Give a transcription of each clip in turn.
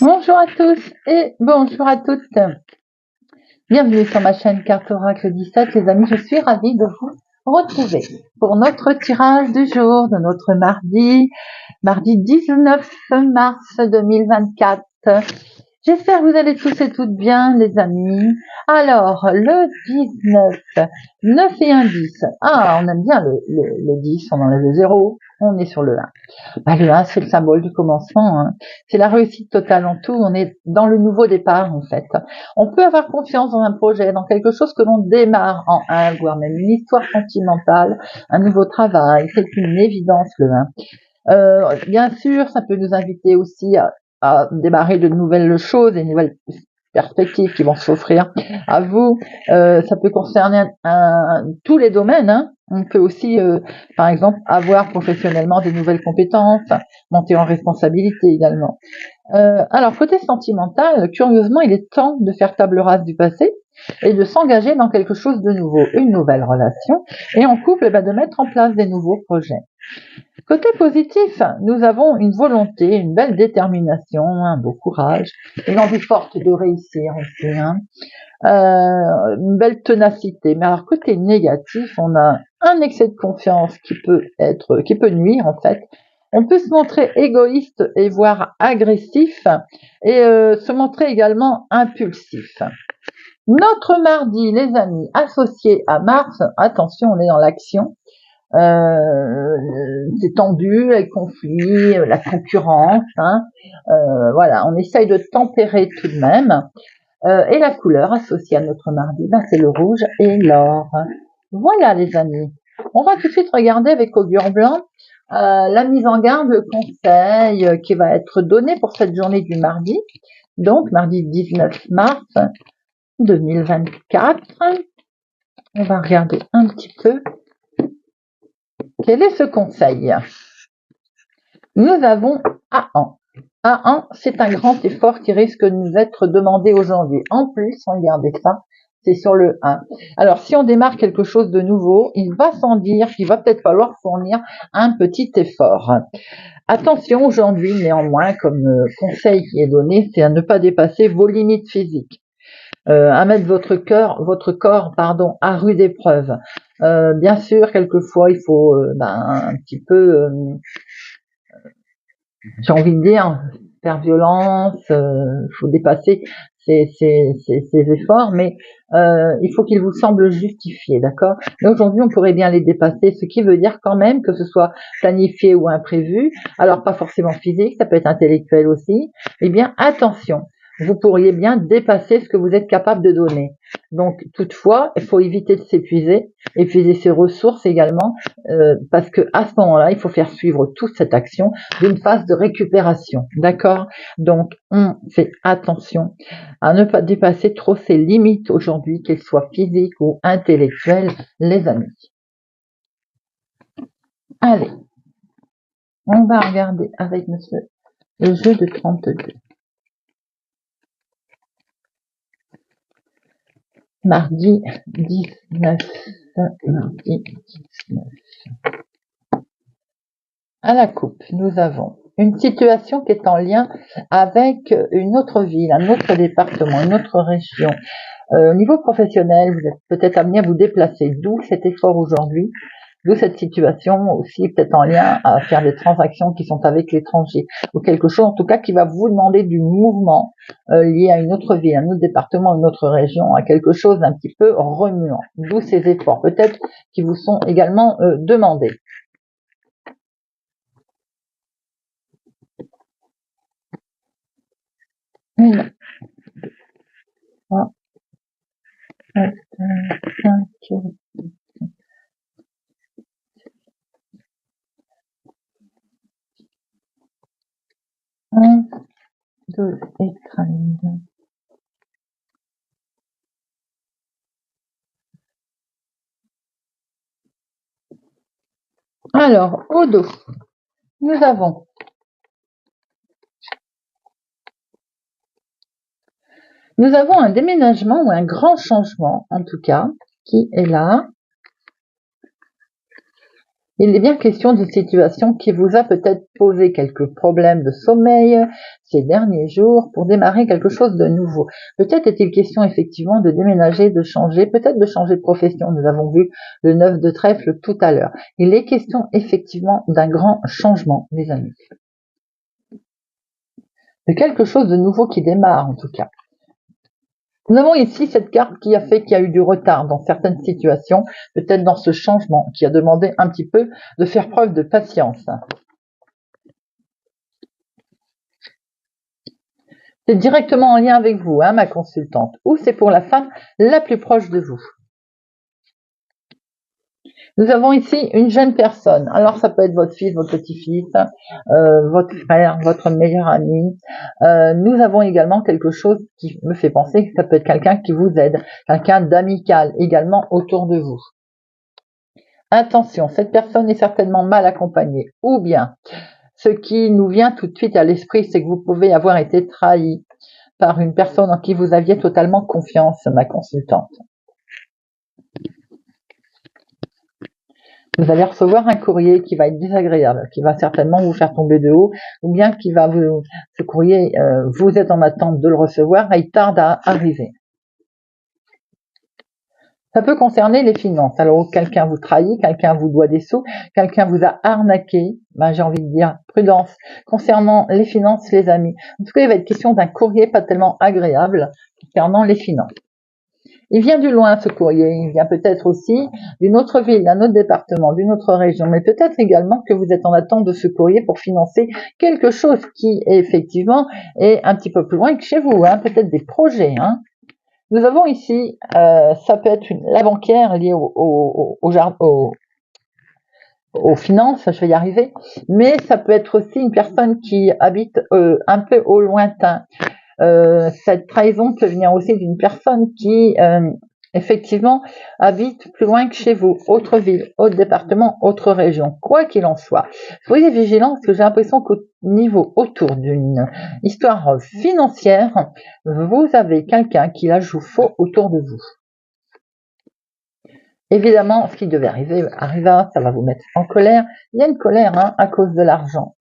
Bonjour à tous et bonjour à toutes. Bienvenue sur ma chaîne Carte Oracle 17, les amis. Je suis ravie de vous retrouver pour notre tirage du jour de notre mardi 19 mars 2024. J'espère que vous allez tous et toutes bien, les amis. Alors, le 19, 9 et 1, 10. Ah, on aime bien le 10, on enlève le 0, on est sur le 1. Le 1, c'est le symbole du commencement, hein. C'est la réussite totale en tout. On est dans le nouveau départ, en fait. On peut avoir confiance dans un projet, dans quelque chose que l'on démarre en 1, voire même une histoire sentimentale, un nouveau travail. C'est une évidence, le 1. Bien sûr, ça peut nous inviter aussi à démarrer de nouvelles choses, des nouvelles perspectives qui vont s'offrir à vous. Ça peut concerner tous les domaines, hein. On peut aussi, par exemple, avoir professionnellement des nouvelles compétences, monter en responsabilité également. Alors, côté sentimental, curieusement, il est temps de faire table rase du passé et de s'engager dans quelque chose de nouveau, une nouvelle relation, et en couple, de mettre en place des nouveaux projets. Côté positif, nous avons une volonté, une belle détermination, un beau courage, une envie forte de réussir aussi, hein. Une belle ténacité. Mais alors côté négatif, on a un excès de confiance qui peut nuire en fait. On peut se montrer égoïste et voire agressif et se montrer également impulsif. Notre mardi, les amis, associé à Mars, attention, on est dans l'action. C'est tendu, les conflits, la concurrence, hein. Voilà, on essaye de tempérer tout de même. Et la couleur associée à notre mardi, c'est le rouge et l'or. Voilà les amis. On va tout de suite regarder avec Augure Blanc la mise en garde, le conseil qui va être donné pour cette journée du mardi. Donc mardi 19 mars 2024. On va regarder un petit peu. Quel est ce conseil? Nous avons A1. A1, c'est un grand effort qui risque de nous être demandé aujourd'hui. En plus, regardez ça, c'est sur le 1. Alors, si on démarre quelque chose de nouveau, il va sans dire qu'il va peut-être falloir fournir un petit effort. Attention aujourd'hui, néanmoins, comme conseil qui est donné, c'est à ne pas dépasser vos limites physiques. À mettre votre corps, à rude épreuve. Bien sûr, quelquefois, il faut un petit peu j'ai envie de dire, faire violence, faut dépasser ces efforts, mais il faut qu'ils vous semblent justifiés, d'accord? Mais aujourd'hui, on pourrait bien les dépasser, ce qui veut dire quand même que ce soit planifié ou imprévu, alors pas forcément physique, ça peut être intellectuel aussi. Eh bien, attention, vous pourriez bien dépasser ce que vous êtes capable de donner. Donc, toutefois, il faut éviter de s'épuiser, épuiser ses ressources également, parce que à ce moment-là, il faut faire suivre toute cette action d'une phase de récupération, d'accord? Donc, on fait attention à ne pas dépasser trop ses limites aujourd'hui, qu'elles soient physiques ou intellectuelles, les amis. Allez, on va regarder avec monsieur le jeu de 32. Mardi 19. Mardi 19. À la coupe, nous avons une situation qui est en lien avec une autre ville, un autre département, une autre région. Au niveau professionnel, vous êtes peut-être amené à vous déplacer, d'où cet effort aujourd'hui, d'où cette situation aussi peut-être en lien à faire des transactions qui sont avec l'étranger, ou quelque chose en tout cas qui va vous demander du mouvement lié à une autre ville, un autre département, une autre région, à quelque chose d'un petit peu remuant, d'où ces efforts peut-être qui vous sont également demandés. Une, 3, 4, 5, 1, 2 et 13. Alors, au dos, nous avons un déménagement ou un grand changement, en tout cas, qui est là. Il est bien question d'une situation qui vous a peut-être posé quelques problèmes de sommeil ces derniers jours pour démarrer quelque chose de nouveau. Peut-être est-il question effectivement de déménager, de changer, peut-être de changer de profession. Nous avons vu le 9 de trèfle tout à l'heure. Il est question effectivement d'un grand changement, les amis. De quelque chose de nouveau qui démarre en tout cas. Nous avons ici cette carte qui a fait qu'il y a eu du retard dans certaines situations, peut-être dans ce changement, qui a demandé un petit peu de faire preuve de patience. C'est directement en lien avec vous, ma consultante, ou c'est pour la femme la plus proche de vous. Nous avons ici une jeune personne. Alors, ça peut être votre fils, votre petit-fils, votre frère, votre meilleur ami. Nous avons également quelque chose qui me fait penser que ça peut être quelqu'un qui vous aide, quelqu'un d'amical également autour de vous. Attention, cette personne est certainement mal accompagnée. Ou bien, ce qui nous vient tout de suite à l'esprit, c'est que vous pouvez avoir été trahi par une personne en qui vous aviez totalement confiance, ma consultante. Vous allez recevoir un courrier qui va être désagréable, qui va certainement vous faire tomber de haut, ou bien qui va ce courrier, vous êtes en attente de le recevoir et il tarde à arriver. Ça peut concerner les finances. Alors, quelqu'un vous trahit, quelqu'un vous doit des sous, quelqu'un vous a arnaqué. J'ai envie de dire prudence. Concernant les finances, les amis. En tout cas, il va être question d'un courrier pas tellement agréable concernant les finances. Il vient du loin, ce courrier. Il vient peut-être aussi d'une autre ville, d'un autre département, d'une autre région. Mais peut-être également que vous êtes en attente de ce courrier pour financer quelque chose qui, effectivement, est un petit peu plus loin que chez vous. Peut-être des projets. Nous avons ici, ça peut être la banquière liée aux finances, je vais y arriver, mais ça peut être aussi une personne qui habite un peu au lointain. Cette trahison peut venir aussi d'une personne qui, effectivement, habite plus loin que chez vous, autre ville, autre département, autre région. Quoi qu'il en soit, soyez vigilants parce que j'ai l'impression qu'au niveau autour d'une histoire financière, vous avez quelqu'un qui la joue faux autour de vous. Évidemment, ce qui devait arriver arriva, ça va vous mettre en colère. Il y a une colère à cause de l'argent.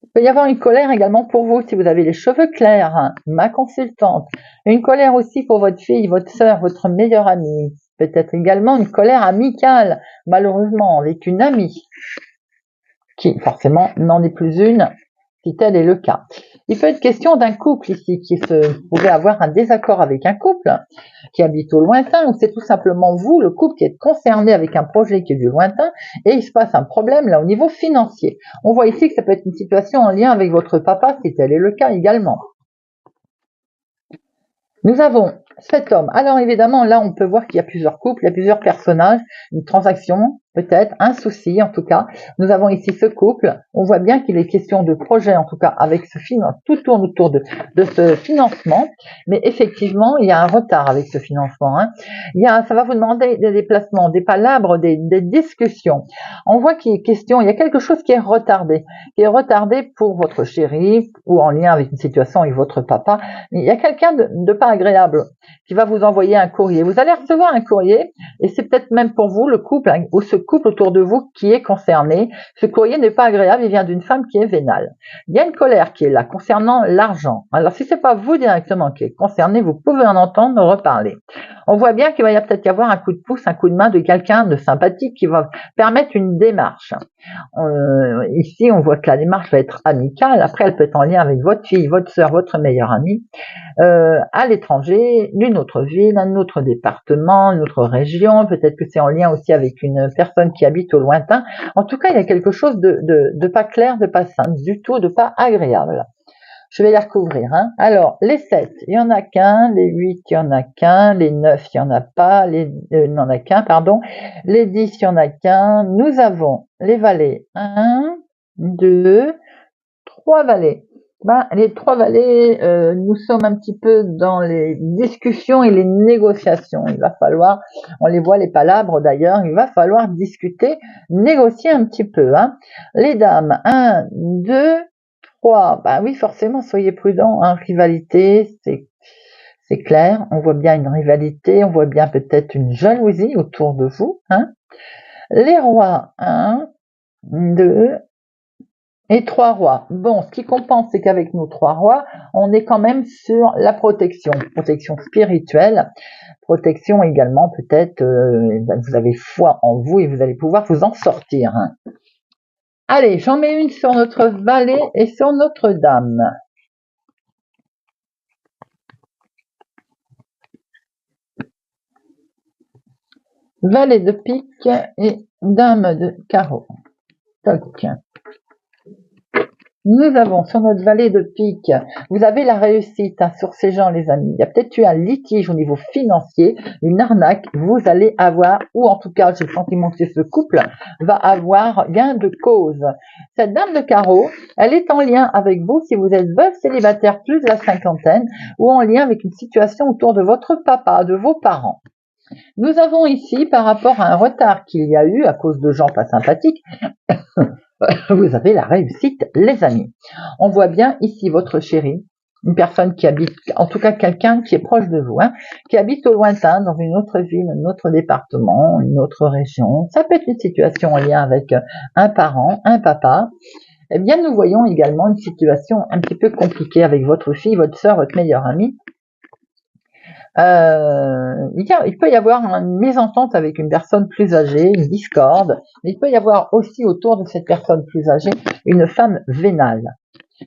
Il peut y avoir une colère également pour vous si vous avez les cheveux clairs, ma consultante. Une colère aussi pour votre fille, votre sœur, votre meilleure amie. Peut-être également une colère amicale, malheureusement, avec une amie, qui forcément n'en est plus une, si tel est le cas. Il peut être question d'un couple ici qui pouvait avoir un désaccord avec un couple qui habite au lointain, ou c'est tout simplement vous, le couple, qui êtes concerné avec un projet qui est du lointain, et il se passe un problème là au niveau financier. On voit ici que ça peut être une situation en lien avec votre papa, si tel est le cas également. Nous avons cet homme. Alors évidemment, là, on peut voir qu'il y a plusieurs couples, il y a plusieurs personnages, une transaction, peut-être, un souci en tout cas. Nous avons ici ce couple. On voit bien qu'il est question de projet, en tout cas, avec ce financement. Tout tourne autour de ce financement. Mais effectivement, il y a un retard avec ce financement. Ça va vous demander des déplacements, des palabres, des discussions. On voit qu'il est question, il y a quelque chose qui est retardé pour votre chéri ou en lien avec une situation avec votre papa. Il y a quelqu'un de pas agréable qui va vous envoyer un courrier. Vous allez recevoir un courrier et c'est peut-être même pour vous, le couple, ou ce couple autour de vous qui est concerné. Ce courrier n'est pas agréable, il vient d'une femme qui est vénale. Il y a une colère qui est là concernant l'argent. Alors si c'est pas vous directement qui êtes concerné, vous pouvez en entendre reparler. On voit bien qu'il va peut-être y avoir un coup de pouce, un coup de main de quelqu'un de sympathique qui va permettre une démarche. Ici, on voit que la démarche va être amicale. Après, elle peut être en lien avec votre fille, votre sœur, votre meilleure amie, à l'étranger, d'une autre ville, un autre département, une autre région. Peut-être que c'est en lien aussi avec une personne qui habite au lointain. En tout cas, il y a quelque chose de pas clair, de pas simple du tout, de pas agréable. Je vais les recouvrir. Alors, les 7, il n'y en a qu'un. Les 8, il n'y en a qu'un. Les 9, il n'y en a pas. Il n'y en a qu'un, pardon. Les 10, il n'y en a qu'un. Nous avons les valets. 1, 2, 3 valets. Les 3 valets, nous sommes un petit peu dans les discussions et les négociations. Il va falloir, on les voit les palabres d'ailleurs, il va falloir discuter, négocier un petit peu. Les dames, 1, 2, 3, oui, forcément, soyez prudents, rivalité, c'est clair, on voit bien une rivalité, on voit bien peut-être une jalousie autour de vous, Les rois, 1, 2 et 3 rois. Bon, ce qui compense, c'est qu'avec nos 3 rois, on est quand même sur la protection spirituelle, protection également peut-être, vous avez foi en vous et vous allez pouvoir vous en sortir. Allez, j'en mets une sur notre valet et sur notre dame. Valet de pique et dame de carreau. Toc. Nous avons sur notre valet de pique, vous avez la réussite sur ces gens, les amis. Il y a peut-être eu un litige au niveau financier, une arnaque, vous allez avoir, ou en tout cas, j'ai le sentiment que ce couple va avoir gain de cause. Cette dame de carreau, elle est en lien avec vous si vous êtes veuf, célibataire, plus de la cinquantaine, ou en lien avec une situation autour de votre papa, de vos parents. Nous avons ici, par rapport à un retard qu'il y a eu à cause de gens pas sympathiques, vous avez la réussite, les amis. On voit bien ici votre chéri, une personne qui habite, en tout cas quelqu'un qui est proche de vous, qui habite au lointain, dans une autre ville, un autre département, une autre région. Ça peut être une situation en lien avec un parent, un papa. Eh bien, nous voyons également une situation un petit peu compliquée avec votre fille, votre soeur, votre meilleure amie. Il peut y avoir une mésentente avec une personne plus âgée, une discorde, mais il peut y avoir aussi autour de cette personne plus âgée une femme vénale.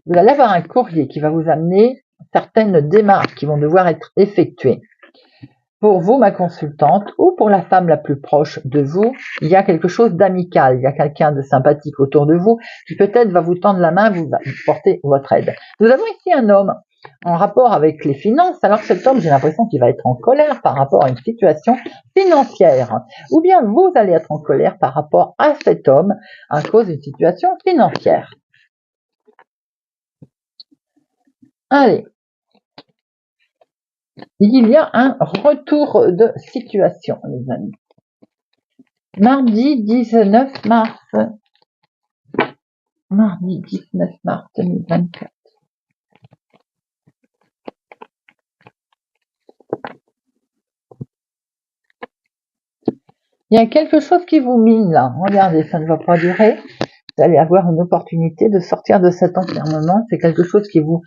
Vous allez avoir un courrier qui va vous amener certaines démarches qui vont devoir être effectuées. Pour vous, ma consultante, ou pour la femme la plus proche de vous, il y a quelque chose d'amical, il y a quelqu'un de sympathique autour de vous qui peut-être va vous tendre la main, vous porter votre aide. Nous avons ici un homme en rapport avec les finances, alors cet homme, j'ai l'impression qu'il va être en colère par rapport à une situation financière. Ou bien vous allez être en colère par rapport à cet homme à cause d'une situation financière. Allez. Il y a un retour de situation, les amis. Mardi 19 mars. Mardi 19 mars 2024. Il y a quelque chose qui vous mine là. Regardez, ça ne va pas durer. Vous allez avoir une opportunité de sortir de cet enfermement. C'est quelque chose qui vous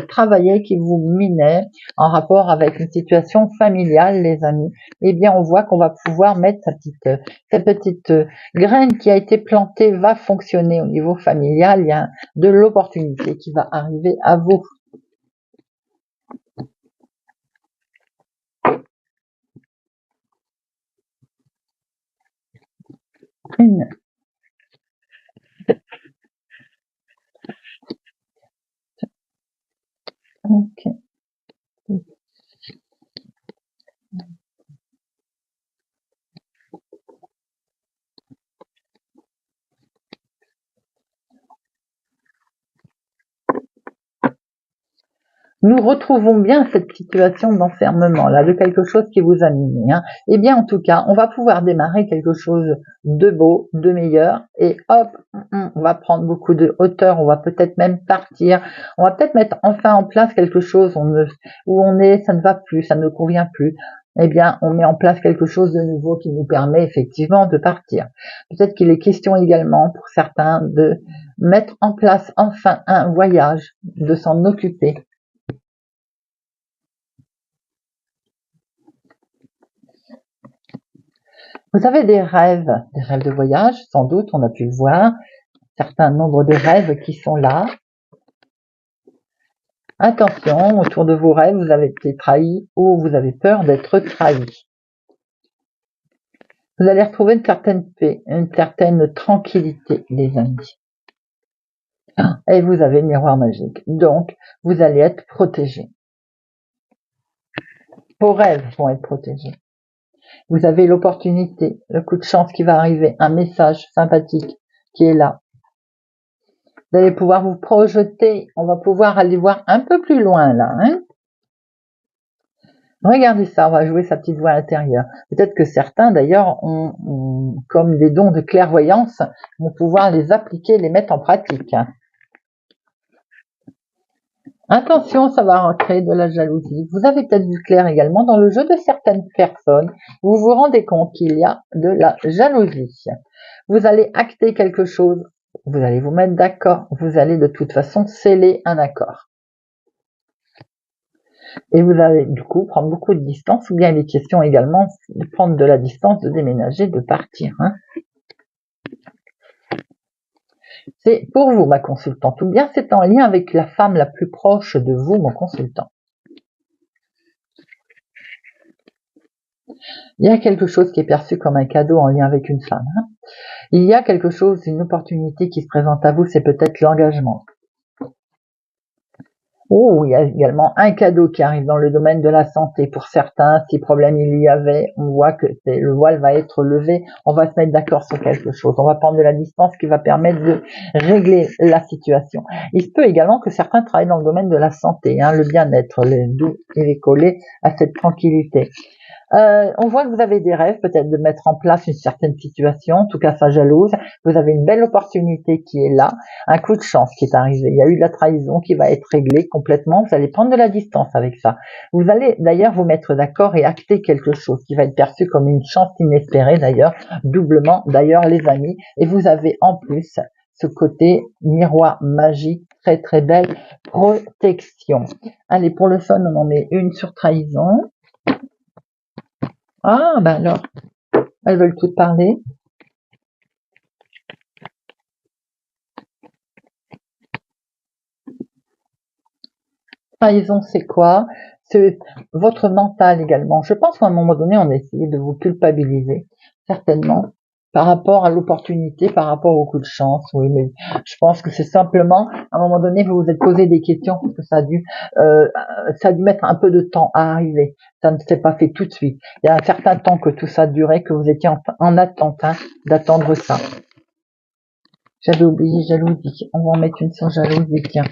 travaillait, qui vous minait en rapport avec une situation familiale, les amis. Eh bien, on voit qu'on va pouvoir mettre cette petite graine qui a été plantée va fonctionner au niveau familial. Il y a de l'opportunité qui va arriver à vous. Ok. Nous retrouvons bien cette situation d'enfermement là, de quelque chose qui vous a miné. Eh bien, en tout cas, on va pouvoir démarrer quelque chose de beau, de meilleur, et hop, on va prendre beaucoup de hauteur, on va peut-être même partir, on va peut-être mettre enfin en place quelque chose où on est, ça ne va plus, ça ne convient plus. Eh bien, on met en place quelque chose de nouveau qui nous permet effectivement de partir. Peut-être qu'il est question également pour certains de mettre en place enfin un voyage, de s'en occuper. Vous avez des rêves de voyage, sans doute, on a pu le voir, certain nombre de rêves qui sont là. Attention, autour de vos rêves, vous avez été trahi ou vous avez peur d'être trahi. Vous allez retrouver une certaine paix, une certaine tranquillité, les amis. Et vous avez le miroir magique. Donc, vous allez être protégés. Vos rêves vont être protégés. Vous avez l'opportunité, le coup de chance qui va arriver, un message sympathique qui est là. Vous allez pouvoir vous projeter, on va pouvoir aller voir un peu plus loin là. Regardez ça, on va jouer sa petite voix intérieure. Peut-être que certains d'ailleurs ont comme des dons de clairvoyance, vont pouvoir les appliquer, les mettre en pratique. Attention, ça va créer de la jalousie. Vous avez peut-être vu clair également dans le jeu de certaines personnes. Vous vous rendez compte qu'il y a de la jalousie. Vous allez acter quelque chose. Vous allez vous mettre d'accord. Vous allez de toute façon sceller un accord. Et vous allez du coup prendre beaucoup de distance. Ou bien il est question également de prendre de la distance, de déménager, de partir. C'est pour vous, ma consultante, ou bien c'est en lien avec la femme la plus proche de vous, mon consultant. Il y a quelque chose qui est perçu comme un cadeau en lien avec une femme. Il y a quelque chose, une opportunité qui se présente à vous, c'est peut-être l'engagement. Oh, il y a également un cadeau qui arrive dans le domaine de la santé. Pour certains, si problème il y avait, on voit que le voile va être levé. On va se mettre d'accord sur quelque chose. On va prendre de la distance qui va permettre de régler la situation. Il se peut également que certains travaillent dans le domaine de la santé, le bien-être, le doux, il est collé à cette tranquillité. On voit que vous avez des rêves, peut-être de mettre en place une certaine situation, en tout cas ça jalouse. Vous avez une belle opportunité qui est là, un coup de chance qui est arrivé. Il y a eu de la trahison qui va être réglée complètement. Vous allez prendre de la distance avec ça. Vous allez d'ailleurs vous mettre d'accord et acter quelque chose qui va être perçu comme une chance inespérée d'ailleurs, doublement d'ailleurs les amis. Et vous avez en plus ce côté miroir magique, très très belle protection. Allez, pour le fun, on en met une sur trahison. Ah, ben alors, elles veulent toutes parler. Trahison, c'est quoi? C'est votre mental également. Je pense qu'à un moment donné, on a essayé de vous culpabiliser, certainement, par rapport à l'opportunité, par rapport au coup de chance. Oui, mais je pense que c'est simplement, à un moment donné, vous vous êtes posé des questions parce que ça a dû mettre un peu de temps à arriver. Ça ne s'est pas fait tout de suite. Il y a un certain temps que tout ça durait, que vous étiez en attente d'attendre ça. J'avais oublié jalousie. On va en mettre une sur jalousie, tiens.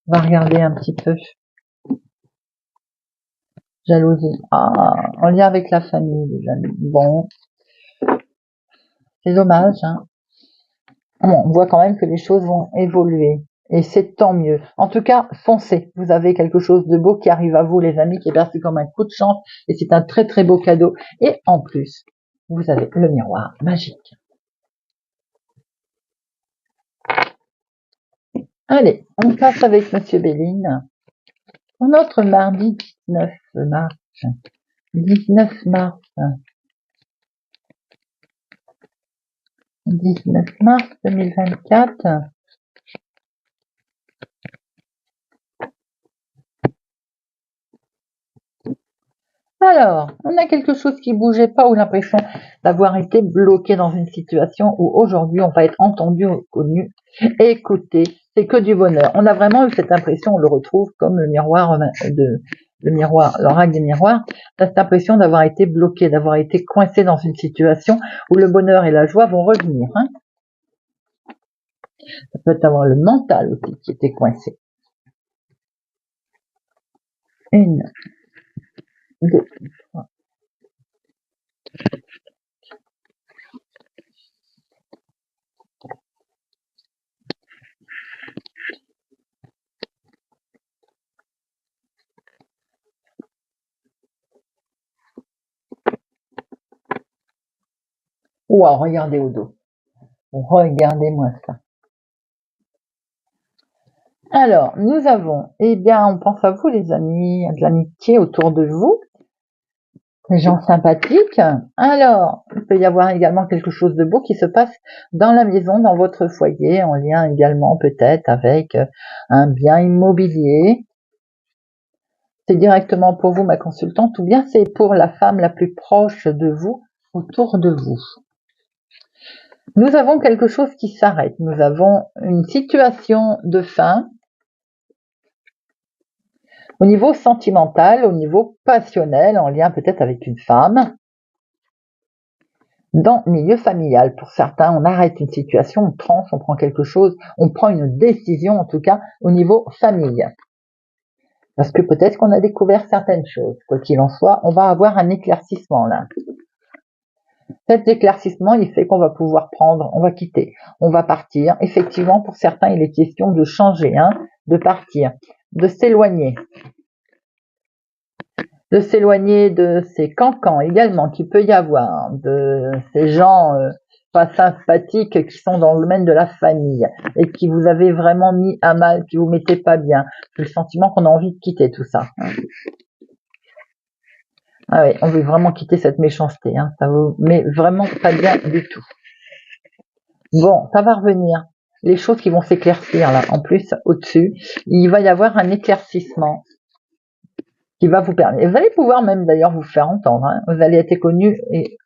On va regarder un petit peu. Jalousie. Ah, en lien avec la famille, les amis. Bon. C'est dommage, Bon, on voit quand même que les choses vont évoluer. Et c'est tant mieux. En tout cas, foncez. Vous avez quelque chose de beau qui arrive à vous, les amis, qui est perçu comme un coup de chance. Et c'est un très très beau cadeau. Et en plus, vous avez le miroir magique. Allez, on passe avec Monsieur Béline. Pour notre mardi 19 mars. 19 mars. 19 mars 2024. Alors, on a quelque chose qui bougeait pas ou l'impression d'avoir été bloqué dans une situation où aujourd'hui on va être entendu, connu, écouté. C'est que du bonheur. On a vraiment eu cette impression, on le retrouve comme le miroir l'oracle des miroirs. On a cette impression d'avoir été bloqué, d'avoir été coincé dans une situation où le bonheur et la joie vont revenir. Ça peut avoir le mental aussi qui était coincé. 1, 2, 3. Wow, regardez au dos. Regardez-moi ça. Alors, nous avons, on pense à vous les amis, de l'amitié autour de vous, des gens sympathiques. Alors, il peut y avoir également quelque chose de beau qui se passe dans la maison, dans votre foyer, en lien également peut-être avec un bien immobilier. C'est directement pour vous, ma consultante, ou bien c'est pour la femme la plus proche de vous, autour de vous. Nous avons quelque chose qui s'arrête. Nous avons une situation de fin. Au niveau sentimental, au niveau passionnel, en lien peut-être avec une femme. Dans le milieu familial, pour certains, on arrête une situation, on tranche, on prend quelque chose, on prend une décision en tout cas au niveau famille. Parce que peut-être qu'on a découvert certaines choses. Quoi qu'il en soit, on va avoir un éclaircissement là. Cet éclaircissement, il fait qu'on va pouvoir prendre, on va quitter, on va partir. Effectivement, pour certains, il est question de changer, de partir. de s'éloigner. De s'éloigner de ces cancans également qu'il peut y avoir, de ces gens pas sympathiques qui sont dans le domaine de la famille et qui vous avez vraiment mis à mal, qui vous mettez pas bien. J'ai le sentiment qu'on a envie de quitter tout ça. Ah oui, on veut vraiment quitter cette méchanceté, hein. Ça vous met vraiment pas bien du tout. Bon, ça va revenir. Les choses qui vont s'éclaircir là, en plus, au-dessus, il va y avoir un éclaircissement qui va vous permettre. Vous allez pouvoir même d'ailleurs vous faire entendre. Hein. Vous allez être connu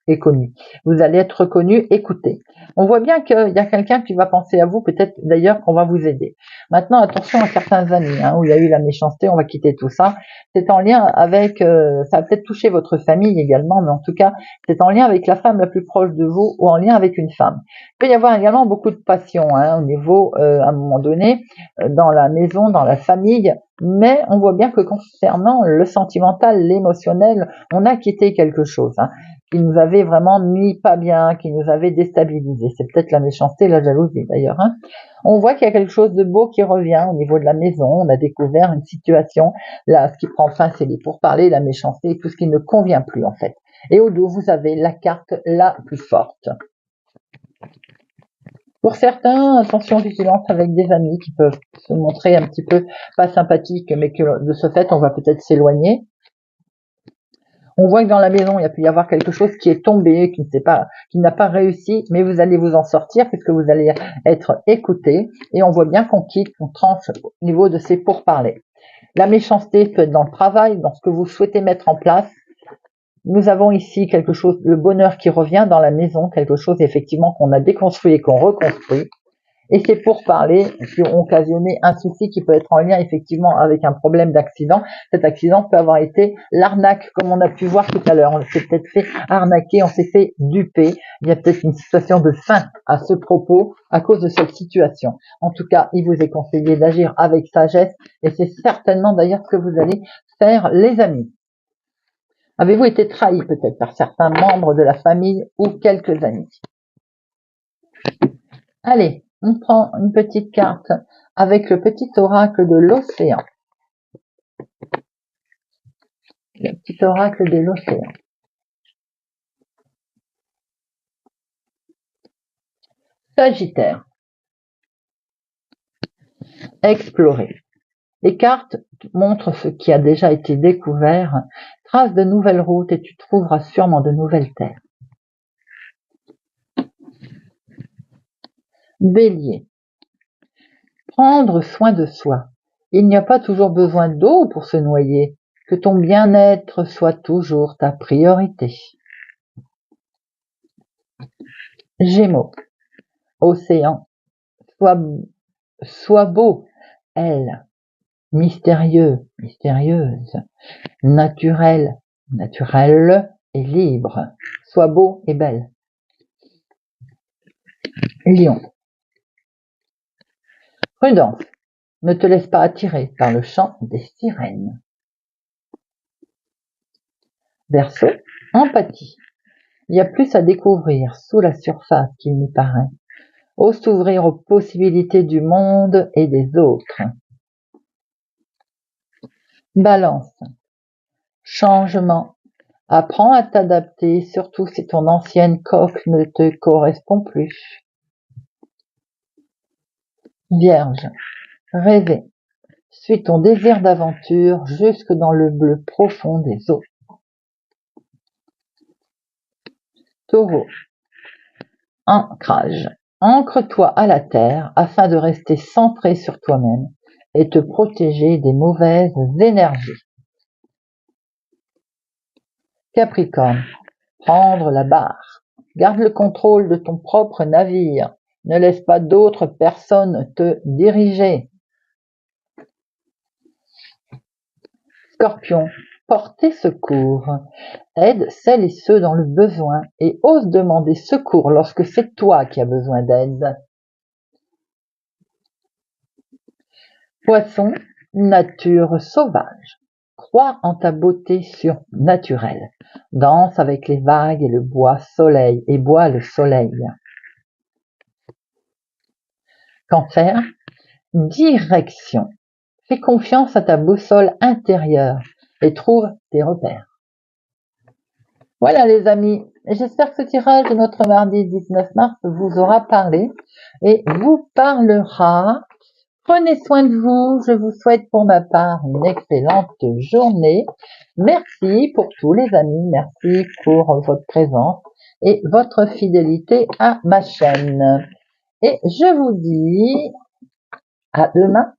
et connu. Vous allez être reconnu, écouté. On voit bien qu'il y a quelqu'un qui va penser à vous, peut-être d'ailleurs qu'on va vous aider. Maintenant, attention à certains amis hein, où il y a eu la méchanceté, on va quitter tout ça. C'est en lien avec, ça va peut-être toucher votre famille également, mais en tout cas, c'est en lien avec la femme la plus proche de vous ou en lien avec une femme. Il peut y avoir également beaucoup de passion hein, au niveau, à un moment donné, dans la maison, dans la famille, mais on voit bien que concernant le sentimental, l'émotionnel, on a quitté quelque chose hein, qui nous avait vraiment mis pas bien, qui nous avait déstabilisé. C'est peut-être la méchanceté, la jalousie d'ailleurs. Hein. On voit qu'il y a quelque chose de beau qui revient au niveau de la maison. On a découvert une situation. Là, ce qui prend fin, c'est les pourparlers, la méchanceté, tout ce qui ne convient plus en fait. Et au dos, vous avez la carte la plus forte. Pour certains, attention vigilance avec des amis qui peuvent se montrer un petit peu pas sympathiques, mais que de ce fait, on va peut-être s'éloigner. On voit que dans la maison, il y a pu y avoir quelque chose qui est tombé, qui n'a pas réussi, mais vous allez vous en sortir puisque vous allez être écouté. Et on voit bien qu'on quitte, qu'on tranche au niveau de ces pourparlers. La méchanceté peut être dans le travail, dans ce que vous souhaitez mettre en place. Nous avons ici quelque chose, le bonheur qui revient dans la maison, quelque chose effectivement qu'on a déconstruit et qu'on reconstruit. Et c'est pour parler qui ont occasionné un souci qui peut être en lien effectivement avec un problème d'accident. Cet accident peut avoir été l'arnaque, comme on a pu voir tout à l'heure. On s'est peut-être fait arnaquer, on s'est fait duper. Il y a peut-être une situation de fin à ce propos à cause de cette situation. En tout cas, il vous est conseillé d'agir avec sagesse et c'est certainement d'ailleurs ce que vous allez faire, les amis. Avez-vous été trahi peut-être par certains membres de la famille ou quelques amis? Allez, on prend une petite carte avec le petit oracle de l'océan. Le petit oracle de l'océan. Sagittaire. Explorer. Les cartes montrent ce qui a déjà été découvert. Trace de nouvelles routes et tu trouveras sûrement de nouvelles terres. Bélier. Prendre soin de soi. Il n'y a pas toujours besoin d'eau pour se noyer. Que ton bien-être soit toujours ta priorité. Gémeaux. Océan. Sois beau, elle. Mystérieux, mystérieuse. Naturel, naturelle et libre. Sois beau et belle. Lion. Prudence. Ne te laisse pas attirer par le chant des sirènes. Verseau. Empathie. Il y a plus à découvrir sous la surface qu'il n'y paraît. Ose t'ouvrir aux possibilités du monde et des autres. Balance. Changement. Apprends à t'adapter, surtout si ton ancienne coque ne te correspond plus. Vierge. Rêver. Suis ton désir d'aventure jusque dans le bleu profond des eaux. Taureau. Ancrage. Ancre-toi à la terre afin de rester centré sur toi-même et te protéger des mauvaises énergies. Capricorne. Prendre la barre. Garde le contrôle de ton propre navire. Ne laisse pas d'autres personnes te diriger. Scorpion. Porter secours. Aide celles et ceux dans le besoin et ose demander secours lorsque c'est toi qui as besoin d'aide. Poisson. Nature sauvage. Crois en ta beauté surnaturelle. Danse avec les vagues et le bois soleil et bois le soleil. Cancer. Direction. Fais confiance à ta boussole intérieure et trouve tes repères. Voilà les amis, j'espère que ce tirage de notre mardi 19 mars vous aura parlé et vous parlera. Prenez soin de vous, je vous souhaite pour ma part une excellente journée. Merci pour tous les amis, merci pour votre présence et votre fidélité à ma chaîne. Et je vous dis à demain